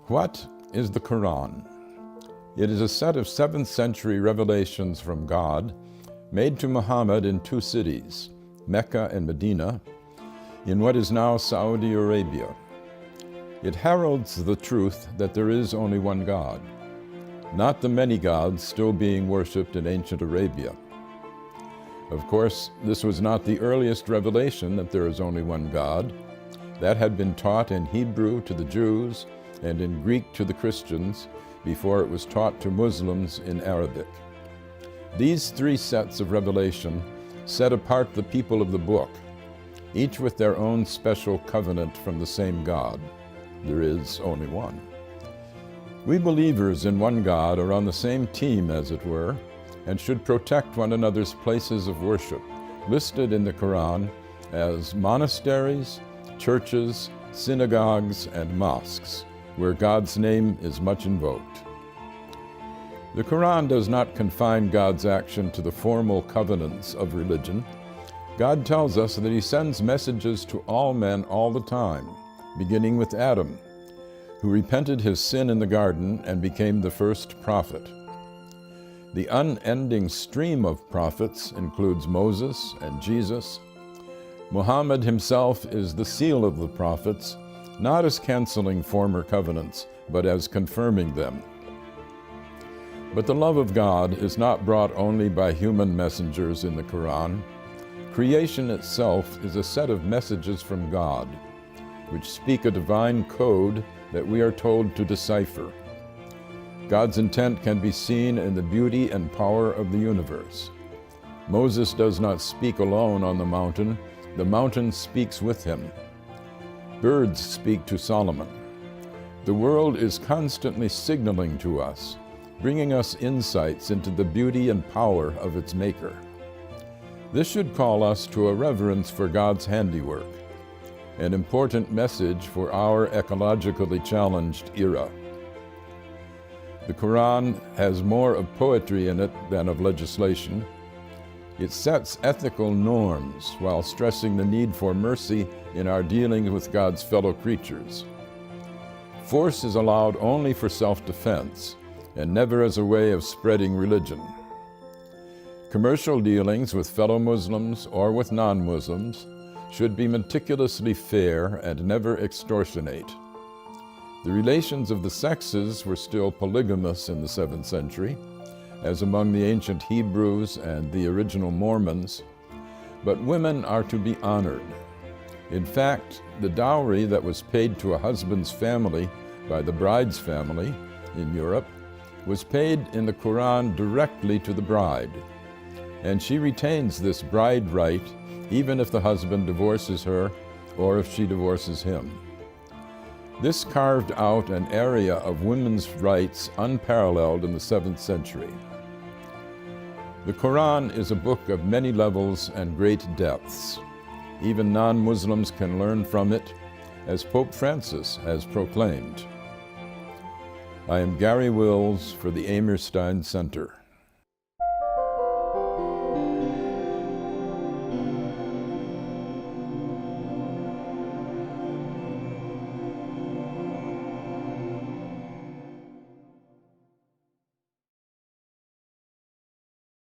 What is the Qur'an? It is a set of 7th century revelations from God made to Muhammad in 2 cities, Mecca and Medina, in what is now Saudi Arabia. It heralds the truth that there is only one God, not the many gods still being worshipped in ancient Arabia. Of course, this was not the earliest revelation that there is only one God. That had been taught in Hebrew to the Jews and in Greek to the Christians before it was taught to Muslims in Arabic. These 3 sets of revelation set apart the people of the book, each with their own special covenant from the same God. There is only one. We believers in one God are on the same team, as it were, and should protect one another's places of worship, listed in the Qur'an as monasteries, churches, synagogues, and mosques, where God's name is much invoked. The Qur'an does not confine God's action to the formal covenants of religion. God tells us that He sends messages to all men all the time, beginning with Adam, who repented his sin in the garden and became the first prophet. The unending stream of prophets includes Moses and Jesus. Muhammad himself is the seal of the prophets, not as canceling former covenants, but as confirming them. But the love of God is not brought only by human messengers in the Qur'an. Creation itself is a set of messages from God, which speak a divine code that we are told to decipher. God's intent can be seen in the beauty and power of the universe. Moses does not speak alone on the mountain speaks with him. Birds speak to Solomon. The world is constantly signaling to us, bringing us insights into the beauty and power of its maker. This should call us to a reverence for God's handiwork, an important message for our ecologically challenged era. The Qur'an has more of poetry in it than of legislation. It sets ethical norms while stressing the need for mercy in our dealings with God's fellow creatures. Force is allowed only for self-defense and never as a way of spreading religion. Commercial dealings with fellow Muslims or with non-Muslims should be meticulously fair and never extortionate. The relations of the sexes were still polygamous in the 7th century, as among the ancient Hebrews and the original Mormons, but women are to be honored. In fact, the dowry that was paid to a husband's family by the bride's family in Europe was paid in the Qur'an directly to the bride, and she retains this bride right even if the husband divorces her or if she divorces him. This carved out an area of women's rights unparalleled in the 7th century. The Qur'an is a book of many levels and great depths. Even non-Muslims can learn from it, as Pope Francis has proclaimed. I am Garry Wills for the Amerstein Center.